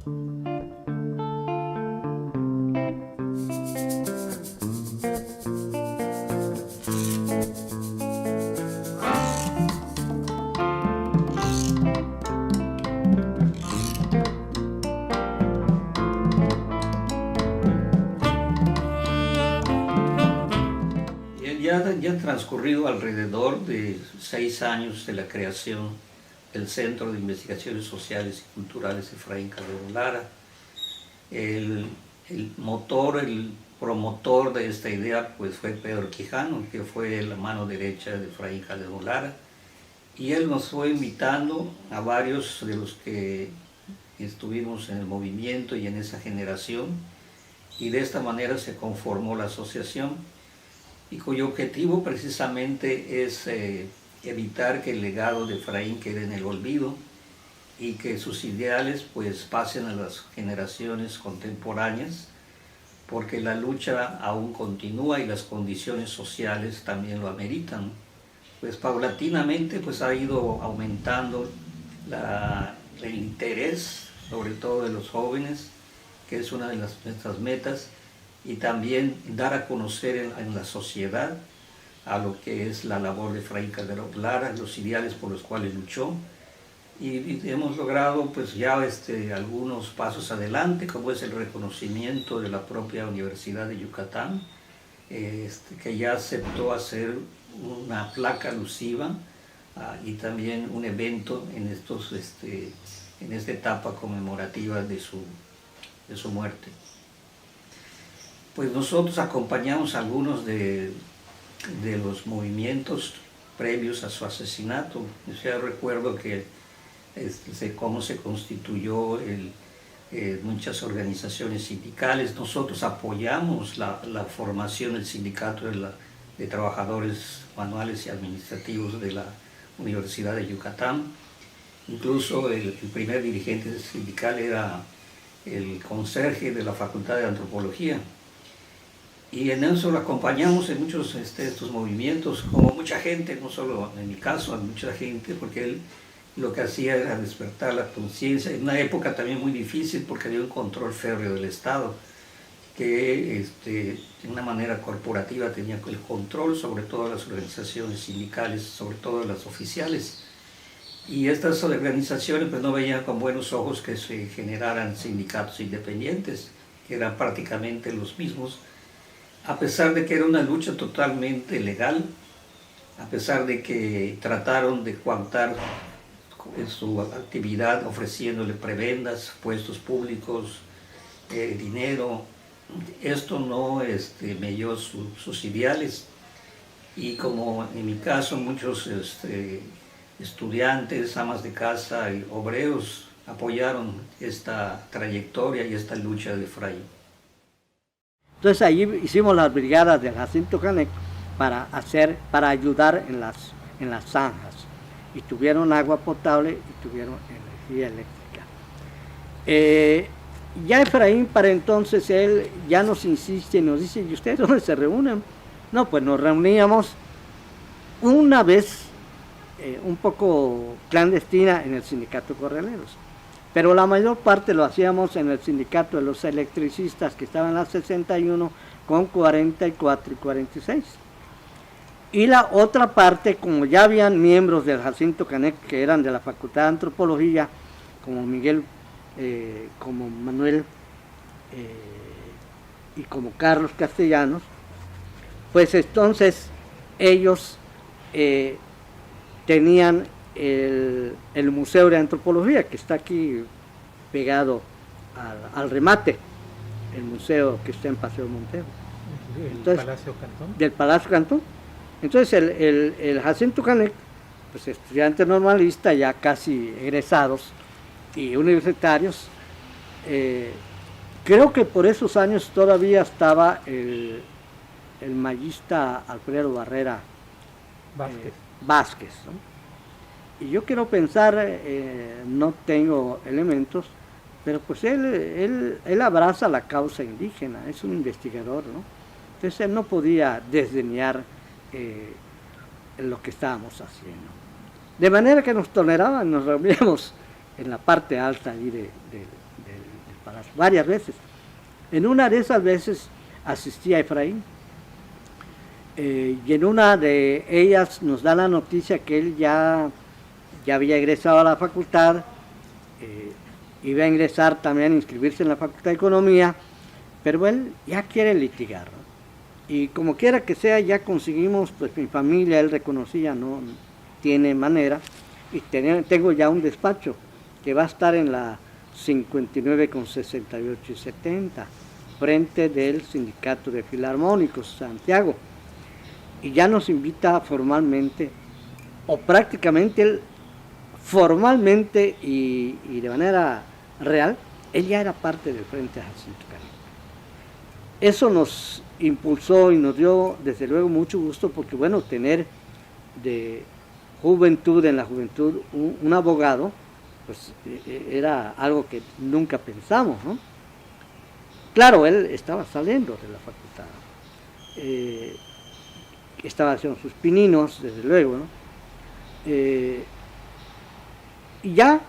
Ya han transcurrido alrededor de 6 años de la creación del Centro de Investigaciones Sociales y Culturales Efraín Calderón Lara. El promotor de esta idea pues fue Pedro Quijano, que fue la mano derecha de Efraín Calderón Lara, y él nos fue invitando a varios de los que estuvimos en el movimiento y en esa generación, y de esta manera se conformó la asociación, y cuyo objetivo precisamente es evitar que el legado de Efraín quede en el olvido y que sus ideales pues pasen a las generaciones contemporáneas, porque la lucha aún continúa y las condiciones sociales también lo ameritan. Pues paulatinamente pues ha ido aumentando el interés, sobre todo de los jóvenes, que es una de nuestras metas, y también dar a conocer en la sociedad a lo que es la labor de Efraín Calderón Lara, los ideales por los cuales luchó, y hemos logrado pues ya algunos pasos adelante, como es el reconocimiento de la propia Universidad de Yucatán, que ya aceptó hacer una placa alusiva y también un evento en esta etapa conmemorativa de su muerte. Pues nosotros acompañamos a algunos de los movimientos previos a su asesinato. Yo recuerdo que cómo se constituyó muchas organizaciones sindicales. Nosotros apoyamos la formación del sindicato de trabajadores manuales y administrativos de la Universidad de Yucatán. Incluso el primer dirigente sindical era el conserje de la Facultad de Antropología. Y en eso lo acompañamos en muchos estos movimientos, como mucha gente, no solo en mi caso, mucha gente, porque él lo que hacía era despertar la conciencia, en una época también muy difícil porque había un control férreo del Estado, que de una manera corporativa tenía el control sobre todas las organizaciones sindicales, sobre todo las oficiales. Y estas organizaciones pues no veían con buenos ojos que se generaran sindicatos independientes, que eran prácticamente los mismos, a pesar de que era una lucha totalmente legal, a pesar de que trataron de coartar su actividad ofreciéndole prebendas, puestos públicos, dinero. Esto no melló sus ideales, y como en mi caso muchos estudiantes, amas de casa y obreros apoyaron esta trayectoria y esta lucha de Efraín. Entonces allí hicimos las brigadas de Jacinto Canec para ayudar en las zanjas, y tuvieron agua potable y tuvieron energía eléctrica. Ya Efraín para entonces él ya nos insiste y nos dice: ¿y ustedes dónde se reúnen? No, pues nos reuníamos una vez un poco clandestina en el sindicato Corraleros, pero la mayor parte lo hacíamos en el sindicato de los electricistas, que estaban en la 61 con 44 y 46. Y la otra parte, como ya habían miembros del Jacinto Canec que eran de la Facultad de Antropología, como Miguel, como Manuel y como Carlos Castellanos, pues entonces ellos tenían el Museo de Antropología, que está aquí pegado al remate, el museo que está en Paseo Montero. Entonces, Palacio Cantón. Del Palacio Cantón. Entonces el Jacinto Canec, pues estudiante normalista, ya casi egresados y universitarios, creo que por esos años todavía estaba el magista Alfredo Barrera Vázquez, ¿no? Y yo quiero pensar, no tengo elementos, pero pues él abraza la causa indígena, es un investigador, ¿no? Entonces él no podía desdeñar lo que estábamos haciendo. De manera que nos toleraban, nos reuníamos en la parte alta ahí palacio, varias veces. En una de esas veces asistí a Efraín, y en una de ellas nos da la noticia que él ya había egresado a la facultad, iba a ingresar también a inscribirse en la Facultad de Economía, pero él ya quiere litigar, ¿no? Y como quiera que sea, ya conseguimos, pues mi familia, él reconocía, no tiene manera, y tengo ya un despacho que va a estar en la 59 con 68 y 70, frente del Sindicato de Filarmónicos, Santiago. Y ya nos invita formalmente, o prácticamente él, formalmente y de manera real, él ya era parte del Frente Jacinto Canino. Eso nos impulsó y nos dio desde luego mucho gusto, porque bueno, tener de juventud, en la juventud, un abogado, pues era algo que nunca pensamos, ¿no? Claro, él estaba saliendo de la facultad, estaba haciendo sus pininos, desde luego, ¿no? Y ya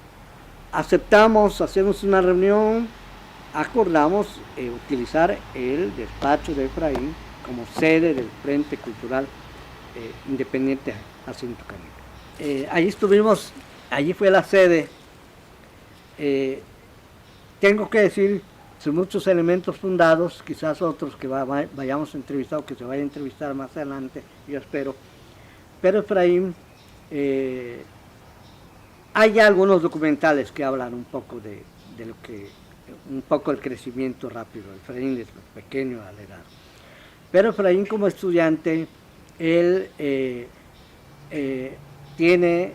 aceptamos, hacemos una reunión, acordamos utilizar el despacho de Efraín como sede del Frente Cultural Independiente Jacinto Canino. Allí estuvimos, allí fue la sede. Tengo que decir, son muchos elementos fundados, quizás otros que vayamos a entrevistar o que se vaya a entrevistar más adelante, yo espero. Pero Efraín, hay algunos documentales que hablan un poco de lo que, un poco el crecimiento rápido. Efraín es pequeño al edad. Pero Efraín como estudiante, él tiene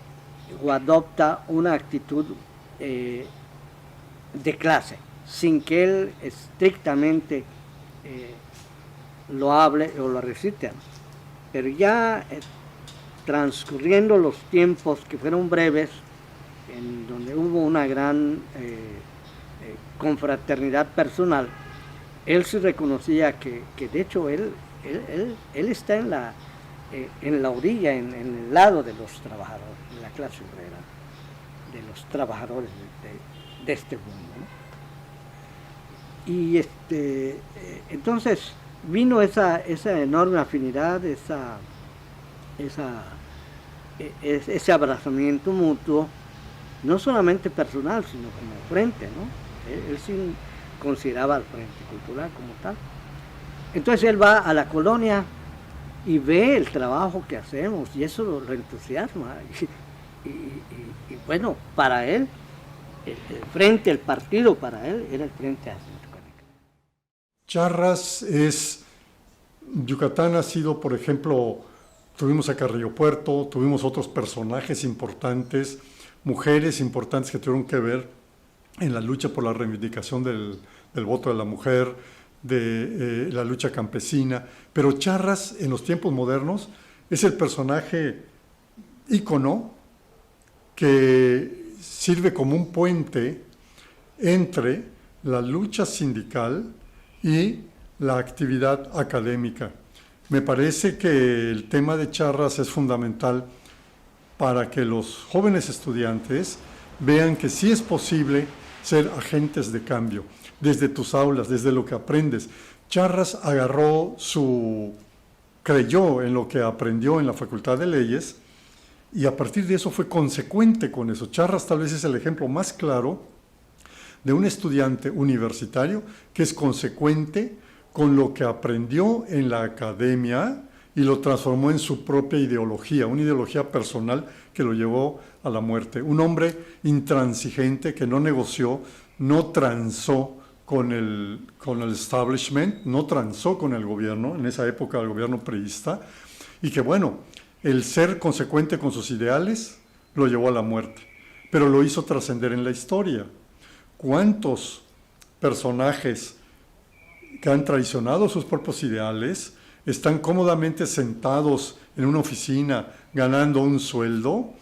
o adopta una actitud de clase, sin que él estrictamente lo hable o lo recite, ¿no? Pero ya transcurriendo los tiempos que fueron breves, en donde hubo una gran confraternidad personal, él se reconocía que de hecho él está en la orilla, en el lado de los trabajadores, de la clase obrera, de los trabajadores de este mundo, ¿no? Y entonces vino esa enorme afinidad, ese abrazamiento mutuo, no solamente personal, sino como frente, ¿no? Él sí consideraba al Frente Cultural como tal. Entonces él va a la colonia y ve el trabajo que hacemos, y eso lo entusiasma. Y bueno, para él, el frente, el partido para él era el Frente Jacinto Canino. Charras Yucatán ha sido, por ejemplo, tuvimos a Carrillo Puerto, tuvimos otros personajes importantes, mujeres importantes que tuvieron que ver en la lucha por la reivindicación del voto de la mujer, de la lucha campesina, pero Charras en los tiempos modernos es el personaje ícono que sirve como un puente entre la lucha sindical y la actividad académica. Me parece que el tema de Charras es fundamental para que los jóvenes estudiantes vean que sí es posible ser agentes de cambio, desde tus aulas, desde lo que aprendes. Charras creyó en lo que aprendió en la Facultad de Leyes y a partir de eso fue consecuente con eso. Charras tal vez es el ejemplo más claro de un estudiante universitario que es consecuente con lo que aprendió en la academia y lo transformó en su propia ideología, una ideología personal que lo llevó a la muerte. Un hombre intransigente que no negoció, no transó con el establishment, no transó con el gobierno, en esa época el gobierno priista, y que bueno, el ser consecuente con sus ideales lo llevó a la muerte, pero lo hizo trascender en la historia. ¿Cuántos personajes que han traicionado sus propios ideales están cómodamente sentados en una oficina ganando un sueldo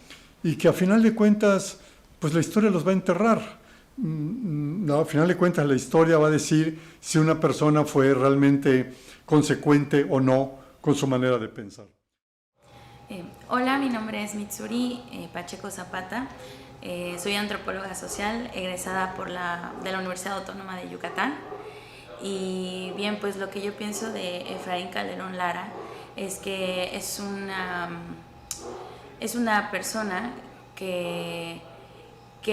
y que a final de cuentas, pues la historia los va a enterrar? A final de cuentas la historia va a decir si una persona fue realmente consecuente o no con su manera de pensar. Hola, mi nombre es Mitsuri Pacheco Zapata. Soy antropóloga social, egresada de la Universidad Autónoma de Yucatán. Y bien, pues lo que yo pienso de Efraín Calderón Lara es que es una persona que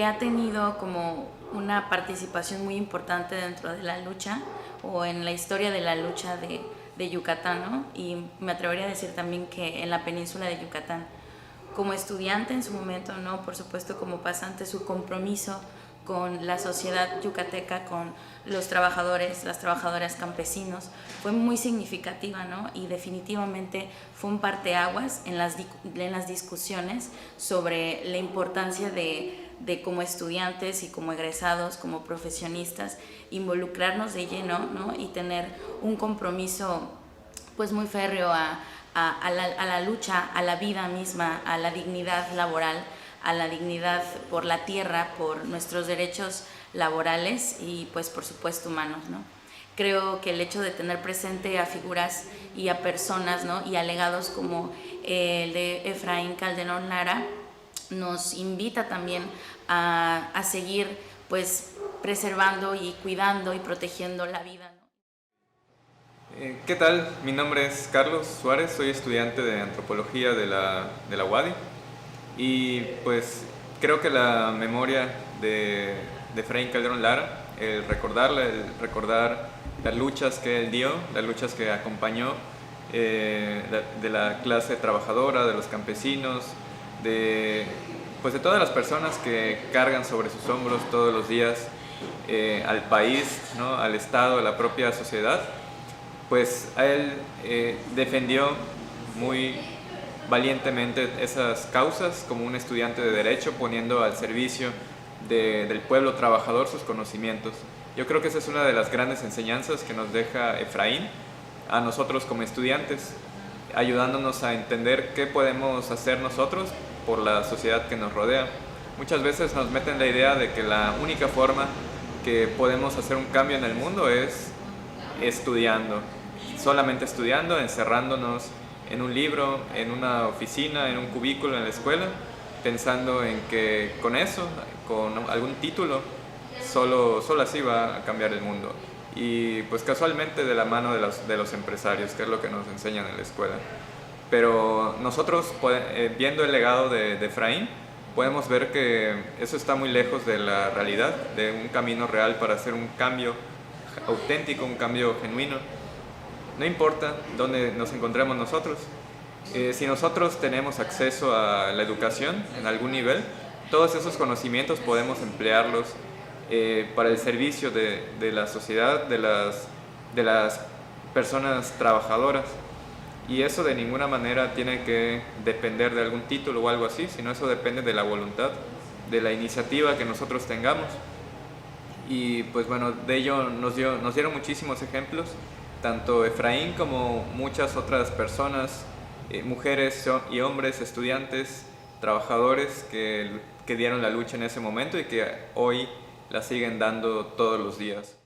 ha tenido como una participación muy importante dentro de la lucha o en la historia de la lucha de Yucatán, ¿no? Y me atrevería a decir también que en la península de Yucatán. Como estudiante en su momento, ¿no? Por supuesto como pasante, su compromiso con la sociedad yucateca, con los trabajadores, las trabajadoras, campesinos, fue muy significativa, ¿no? Y definitivamente fue un parteaguas en las discusiones sobre la importancia de como estudiantes y como egresados, como profesionistas, involucrarnos de lleno, ¿no? Y tener un compromiso pues muy férreo a la lucha, a la vida misma, a la dignidad laboral, a la dignidad por la tierra, por nuestros derechos laborales y pues por supuesto humanos, ¿no? Creo que el hecho de tener presente a figuras y a personas, ¿no? Y a legados como el de Efraín Calderón Lara nos invita también a seguir pues preservando y cuidando y protegiendo la vida, ¿no? ¿Qué tal? Mi nombre es Carlos Suárez, soy estudiante de antropología de la UADY. Y pues creo que la memoria de Efraín Calderón Lara, el recordar las luchas que él dio, las luchas que acompañó de la clase trabajadora, de los campesinos, de todas las personas que cargan sobre sus hombros todos los días al país, ¿no? Al Estado, a la propia sociedad, pues a él defendió muy valientemente esas causas como un estudiante de Derecho, poniendo al servicio del pueblo trabajador sus conocimientos. Yo creo que esa es una de las grandes enseñanzas que nos deja Efraín a nosotros como estudiantes, ayudándonos a entender qué podemos hacer nosotros por la sociedad que nos rodea. Muchas veces nos meten la idea de que la única forma que podemos hacer un cambio en el mundo es estudiando, solamente estudiando, encerrándonos en un libro, en una oficina, en un cubículo en la escuela, pensando en que con eso, con algún título, solo así va a cambiar el mundo. Y pues casualmente de la mano de los empresarios, que es lo que nos enseñan en la escuela. Pero nosotros, viendo el legado de Efraín, podemos ver que eso está muy lejos de la realidad, de un camino real para hacer un cambio auténtico, un cambio genuino. No importa dónde nos encontremos nosotros, si nosotros tenemos acceso a la educación en algún nivel, todos esos conocimientos podemos emplearlos para el servicio de la sociedad, de las personas trabajadoras. Y eso de ninguna manera tiene que depender de algún título o algo así, sino eso depende de la voluntad, de la iniciativa que nosotros tengamos. Y pues bueno, de ello nos dieron muchísimos ejemplos, tanto Efraín como muchas otras personas, mujeres y hombres, estudiantes, trabajadores que dieron la lucha en ese momento y que hoy la siguen dando todos los días.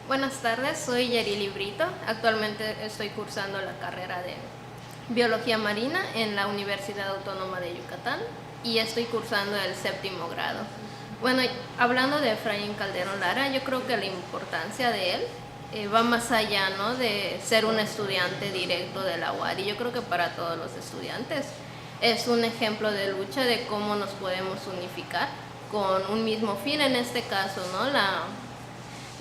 Buenas tardes, soy Yerili Brito. Actualmente estoy cursando la carrera de Biología Marina en la Universidad Autónoma de Yucatán y estoy cursando el 7º grado. Bueno, hablando de Efraín Calderón Lara, yo creo que la importancia de él va más allá, ¿no?, de ser un estudiante directo de la UADY. Yo creo que para todos los estudiantes es un ejemplo de lucha de cómo nos podemos unificar con un mismo fin, en este caso, ¿no?, la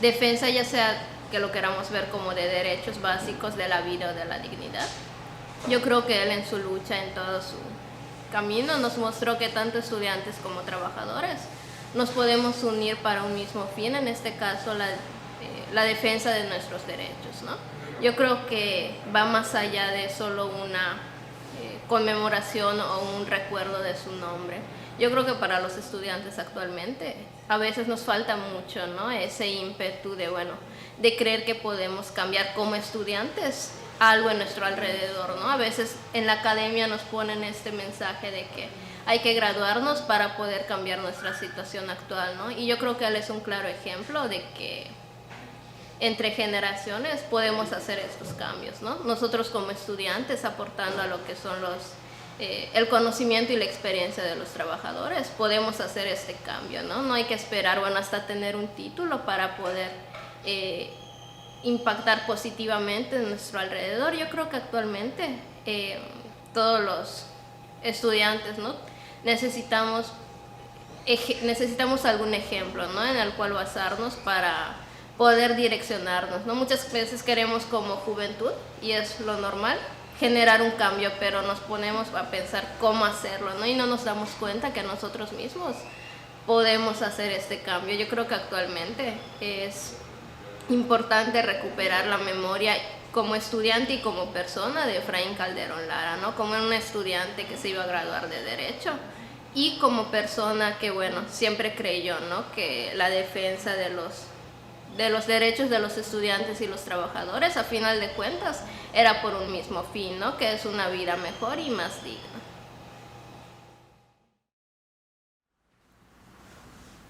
defensa, ya sea que lo queramos ver como de derechos básicos de la vida o de la dignidad. Yo creo que él en su lucha, en todo su camino, nos mostró que tanto estudiantes como trabajadores nos podemos unir para un mismo fin, en este caso la defensa de nuestros derechos, ¿no? Yo creo que va más allá de solo una conmemoración o un recuerdo de su nombre. Yo creo que para los estudiantes actualmente a veces nos falta mucho, ¿no?, ese ímpetu de creer que podemos cambiar como estudiantes algo en nuestro alrededor, ¿no? A veces en la academia nos ponen este mensaje de que hay que graduarnos para poder cambiar nuestra situación actual, ¿no? Y yo creo que él es un claro ejemplo de que entre generaciones podemos hacer estos cambios, ¿no? Nosotros como estudiantes aportando a lo que son los el conocimiento y la experiencia de los trabajadores, podemos hacer este cambio, ¿no? No hay que esperar, bueno, hasta tener un título para poder impactar positivamente en nuestro alrededor. Yo creo que actualmente todos los estudiantes, ¿no? necesitamos algún ejemplo, ¿no? en el cual basarnos para poder direccionarnos, ¿no? Muchas veces queremos como juventud, y es lo normal, generar un cambio, pero nos ponemos a pensar cómo hacerlo, ¿no? Y no nos damos cuenta que nosotros mismos podemos hacer este cambio. Yo creo que actualmente es importante recuperar la memoria como estudiante y como persona de Efraín Calderón Lara, ¿no? Como un estudiante que se iba a graduar de Derecho y como persona que, bueno, siempre creyó, ¿no? que la defensa de los derechos de los estudiantes y los trabajadores, a final de cuentas, era por un mismo fin, ¿no? Que es una vida mejor y más digna.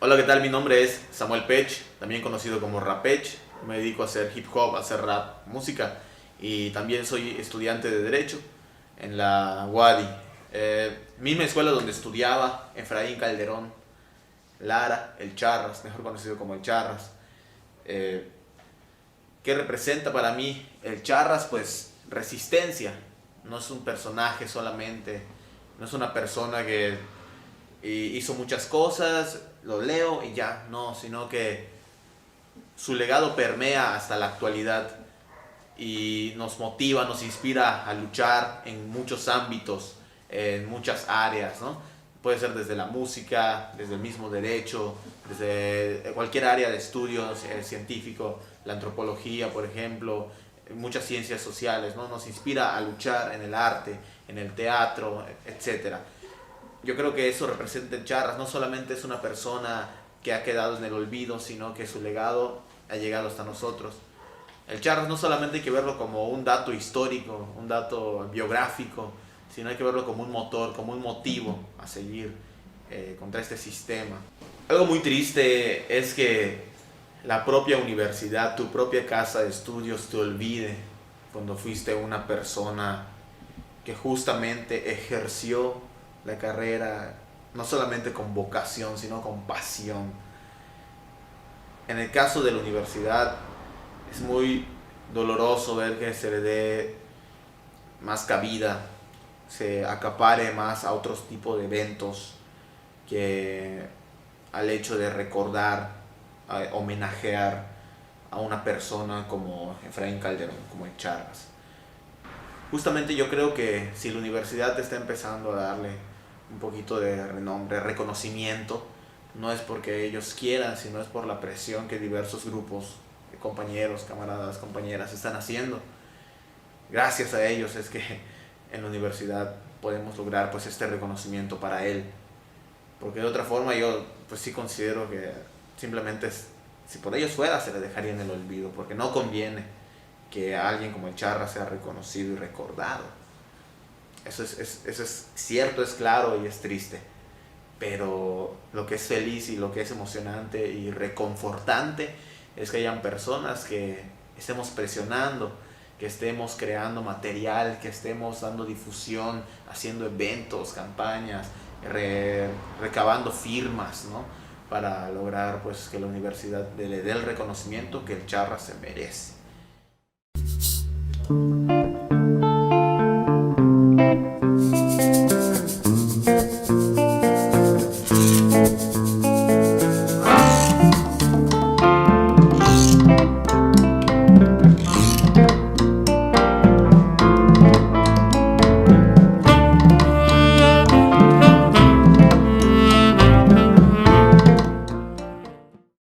Hola, ¿qué tal? Mi nombre es Samuel Pech, también conocido como Rapech. Me dedico a hacer hip hop, a hacer rap, música, y también soy estudiante de Derecho en la UADY. Misma escuela donde estudiaba Efraín Calderón Lara, el Charras, mejor conocido como el Charras. ¿Qué representa para mí el Charras? Pues resistencia. No es un personaje solamente, no es una persona que hizo muchas cosas, lo leo y ya, no, sino que su legado permea hasta la actualidad y nos motiva, nos inspira a luchar en muchos ámbitos, en muchas áreas, ¿no? Puede ser desde la música, desde el mismo derecho, desde cualquier área de estudio científico, la antropología, por ejemplo, muchas ciencias sociales, ¿no? Nos inspira a luchar en el arte, en el teatro, etc. Yo creo que eso representa el Charras. No solamente es una persona que ha quedado en el olvido, sino que su legado ha llegado hasta nosotros. El Charras no solamente hay que verlo como un dato histórico, un dato biográfico, sino hay que verlo como un motor, como un motivo a seguir contra este sistema. Algo muy triste es que la propia universidad, tu propia casa de estudios te olvide cuando fuiste una persona que justamente ejerció la carrera no solamente con vocación, sino con pasión. En el caso de la universidad es muy doloroso ver que se le dé más cabida, se acapare más a otros tipos de eventos que al hecho de recordar, homenajear a una persona como Efraín Calderón, como el Charras. Justamente yo creo que si la universidad está empezando a darle un poquito de renombre, reconocimiento, no es porque ellos quieran, sino es por la presión que diversos grupos, compañeros, camaradas, compañeras están haciendo. Gracias a ellos es que en la universidad podemos lograr pues este reconocimiento para él, porque de otra forma yo pues sí considero que simplemente si por ellos fuera se le dejaría en el olvido, porque no conviene que alguien como el Charras sea reconocido y recordado. Eso es cierto, es claro y es triste, pero lo que es feliz y lo que es emocionante y reconfortante es que hayan personas que estemos presionando, que estemos creando material, que estemos dando difusión, haciendo eventos, campañas, recabando firmas, ¿no? Para lograr pues que la universidad le dé el reconocimiento que el Charras se merece.